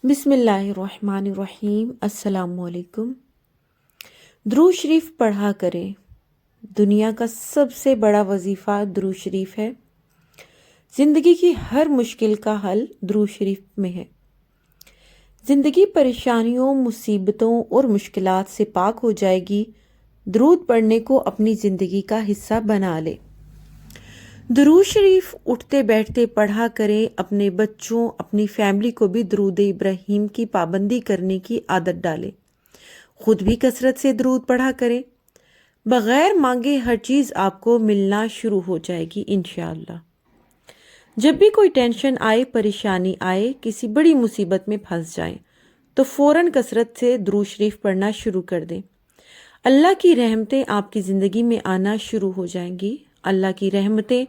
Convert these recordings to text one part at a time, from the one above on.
بسم اللہ الرحمن الرحیم۔ السلام علیکم۔ درود شریف پڑھا کریں۔ دنیا کا سب سے بڑا وظیفہ درود شریف ہے۔ زندگی کی ہر مشکل کا حل درود شریف میں ہے۔ زندگی پریشانیوں، مصیبتوں اور مشکلات سے پاک ہو جائے گی۔ درود پڑھنے کو اپنی زندگی کا حصہ بنا لے۔ درود شریف اٹھتے بیٹھتے پڑھا کریں۔ اپنے بچوں، اپنی فیملی کو بھی درود ابراہیم کی پابندی کرنے کی عادت ڈالیں۔ خود بھی کثرت سے درود پڑھا کریں۔ بغیر مانگے ہر چیز آپ کو ملنا شروع ہو جائے گی انشاءاللہ۔ جب بھی کوئی ٹینشن آئے، پریشانی آئے، کسی بڑی مصیبت میں پھنس جائیں تو فوراً کثرت سے درود شریف پڑھنا شروع کر دیں۔ اللہ کی رحمتیں آپ کی زندگی میں آنا شروع ہو جائیں گی۔ اللہ کی رحمتیں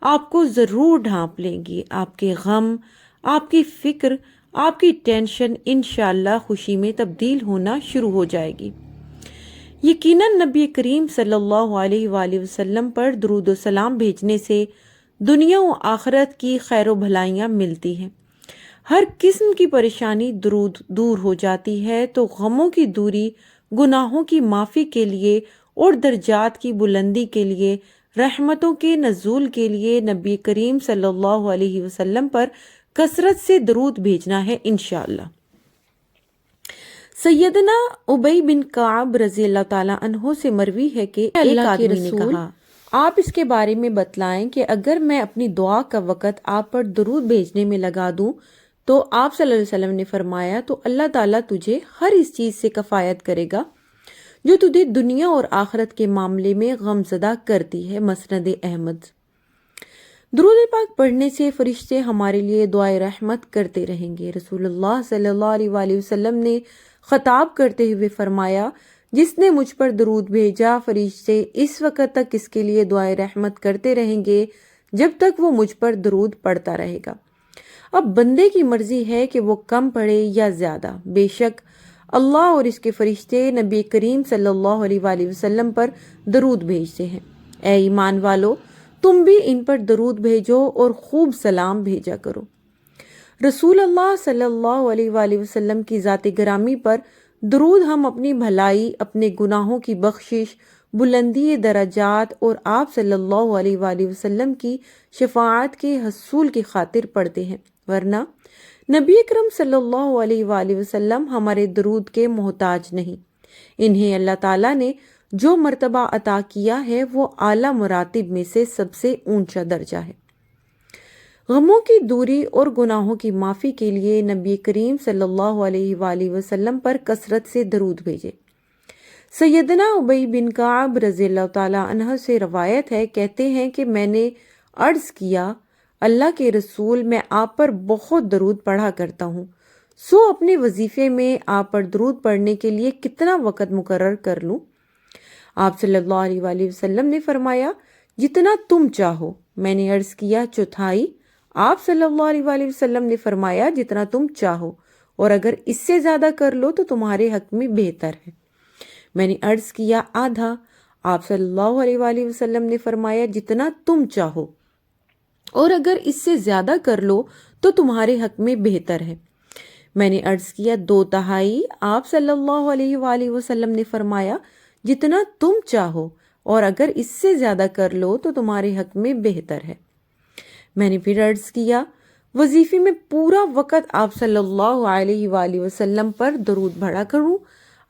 آپ کو ضرور ڈھانپ لیں گی۔ آپ کے غم، آپ کی فکر، آپ کی ٹینشن انشاءاللہ خوشی میں تبدیل ہونا شروع ہو جائے گی۔ یقیناً نبی کریم صلی اللہ علیہ وآلہ وسلم پر درود و سلام بھیجنے سے دنیا و آخرت کی خیر و بھلائیاں ملتی ہیں۔ ہر قسم کی پریشانی دور ہو جاتی ہے، تو غموں کی دوری، گناہوں کی معافی کے لیے اور درجات کی بلندی کے لیے، رحمتوں کے نزول کے لیے نبی کریم صلی اللہ علیہ وسلم پر کثرت سے درود بھیجنا ہے انشاءاللہ۔ سیدنا ابی بن کعب رضی اللہ تعالیٰ عنہ سے مروی ہے کہ ایک آدمی نے کہا، آپ اس کے بارے میں بتلائیں کہ اگر میں اپنی دعا کا وقت آپ پر درود بھیجنے میں لگا دوں تو آپ صلی اللہ علیہ وسلم نے فرمایا تو اللہ تعالیٰ تجھے ہر اس چیز سے کفایت کرے گا جو تجھے دنیا اور آخرت کے معاملے میں غم زدہ کرتی ہے۔ مسند احمد۔ درود پاک پڑھنے سے فرشتے ہمارے لیے دعائے رحمت کرتے رہیں گے۔ رسول اللہ صلی اللہ علیہ وآلہ وسلم نے خطاب کرتے ہوئے فرمایا، جس نے مجھ پر درود بھیجا، فرشتے اس وقت تک اس کے لیے دعائے رحمت کرتے رہیں گے جب تک وہ مجھ پر درود پڑھتا رہے گا۔ اب بندے کی مرضی ہے کہ وہ کم پڑھے یا زیادہ۔ بے شک اللہ اور اس کے فرشتے نبی کریم صلی اللہ علیہ وآلہ وسلم پر درود بھیجتے ہیں۔ اے ایمان والو، تم بھی ان پر درود بھیجو اور خوب سلام بھیجا کرو۔ رسول اللہ صلی اللہ علیہ وآلہ وسلم کی ذات گرامی پر درود ہم اپنی بھلائی، اپنے گناہوں کی بخشش، بلندی درجات اور آپ صلی اللہ علیہ وآلہ وسلم کی شفاعت کے حصول کی خاطر پڑھتے ہیں، ورنہ نبی اکرم صلی اللہ علیہ وآلہ وسلم ہمارے درود کے محتاج نہیں۔ انہیں اللہ تعالیٰ نے جو مرتبہ عطا کیا ہے وہ اعلیٰ مراتب میں سے سب سے اونچا درجہ ہے۔ غموں کی دوری اور گناہوں کی معافی کے لیے نبی کریم صلی اللہ علیہ وآلہ وسلم پر کثرت سے درود بھیجے۔ سیدنا ابی بن کعب رضی اللہ تعالیٰ عنہ سے روایت ہے، کہتے ہیں کہ میں نے عرض کیا، اللہ کے رسول، میں آپ پر بہت درود پڑھا کرتا ہوں، سو اپنے وظیفے میں آپ پر درود پڑھنے کے لیے کتنا وقت مقرر کر لوں؟ آپ صلی اللہ علیہ وآلہ وسلم نے فرمایا، جتنا تم چاہو۔ میں نے عرض کیا، چوتھائی؟ آپ صلی اللہ علیہ وآلہ وسلم نے فرمایا، جتنا تم چاہو، اور اگر اس سے زیادہ کر لو تو تمہارے حق میں بہتر ہے۔ میں نے عرض کیا، آدھا؟ آپ صلی اللہ علیہ وآلہ وسلم نے فرمایا، جتنا تم چاہو، اور اگر اس سے زیادہ کر لو تو تمہارے حق میں بہتر ہے۔ میں نے عرض کیا، دو تہائی؟ آپ صلی اللہ علیہ وآلہ وسلم نے فرمایا، جتنا تم چاہو، اور اگر اس سے زیادہ کر لو تو تمہارے حق میں بہتر ہے۔ میں نے پھر عرض کیا، وظیفے میں پورا وقت آپ صلی اللہ علیہ وآلہ وسلم پر درود پڑھا کروں؟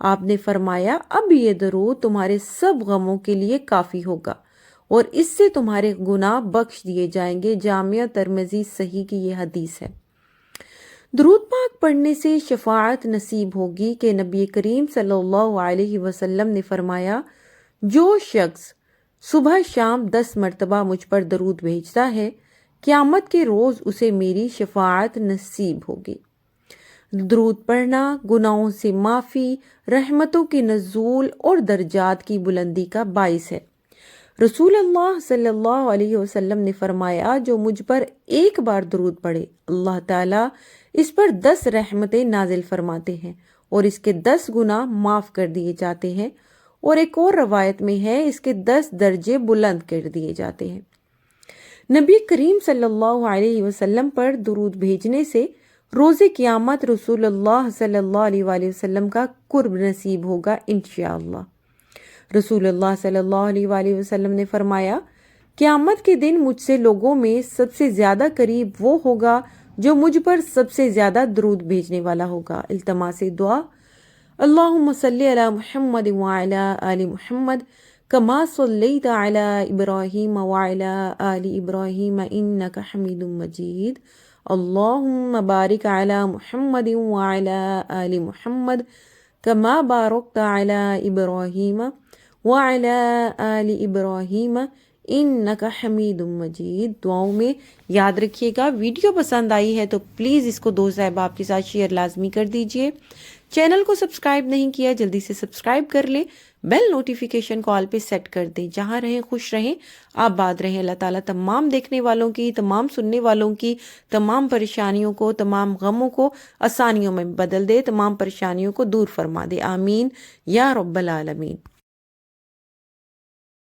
آپ نے فرمایا، اب یہ درود تمہارے سب غموں کے لیے کافی ہوگا اور اس سے تمہارے گناہ بخش دیے جائیں گے۔ جامعہ ترمذی صحیح کی یہ حدیث ہے۔ درود پاک پڑھنے سے شفاعت نصیب ہوگی کہ نبی کریم صلی اللہ علیہ وسلم نے فرمایا، جو شخص صبح شام 10 مرتبہ مجھ پر درود بھیجتا ہے، قیامت کے روز اسے میری شفاعت نصیب ہوگی۔ درود پڑھنا گناہوں سے معافی، رحمتوں کے نزول اور درجات کی بلندی کا باعث ہے۔ رسول اللہ صلی اللہ علیہ وسلم نے فرمایا، جو مجھ پر ایک بار درود پڑھے، اللہ تعالیٰ اس پر 10 رحمتیں نازل فرماتے ہیں اور اس کے 10 گناہ معاف کر دیے جاتے ہیں، اور ایک اور روایت میں ہے، اس کے 10 درجے بلند کر دیے جاتے ہیں۔ نبی کریم صلی اللہ علیہ وسلم پر درود بھیجنے سے روز قیامت رسول اللہ صلی اللہ علیہ وآلہ وسلم کا قرب نصیب ہوگا انشاءاللہ۔ رسول اللہ صلی اللہ علیہ وآلہ وسلم نے فرمایا، قیامت کے دن مجھ سے لوگوں میں سب سے زیادہ قریب وہ ہوگا جو مجھ پر سب سے زیادہ درود بھیجنے والا ہوگا۔ التماس دعا، اللہم صلی علی محمد وعلی آل محمد کما صلیت علی ابراہیم وعلی آل ابراہیم انک حمید مجید، اللہم بارک علی محمد وعلی آل محمد کما بارکت علی ابراہیم وعلی آل ابراہیم انک حمید مجید۔ دعاؤں میں یاد رکھیے گا۔ ویڈیو پسند آئی ہے تو پلیز اس کو دوست احباب کے ساتھ شیئر لازمی کر دیجئے۔ چینل کو سبسکرائب نہیں کیا جلدی سے سبسکرائب کر لیں، بیل نوٹیفیکیشن کال پہ سیٹ کر دیں۔ جہاں رہیں خوش رہیں، آباد رہیں۔ اللہ تعالیٰ تمام دیکھنے والوں کی، تمام سننے والوں کی، تمام پریشانیوں کو، تمام غموں کو آسانیوں میں بدل دے، تمام پریشانیوں کو دور فرما دے، آمین یا رب العالمین۔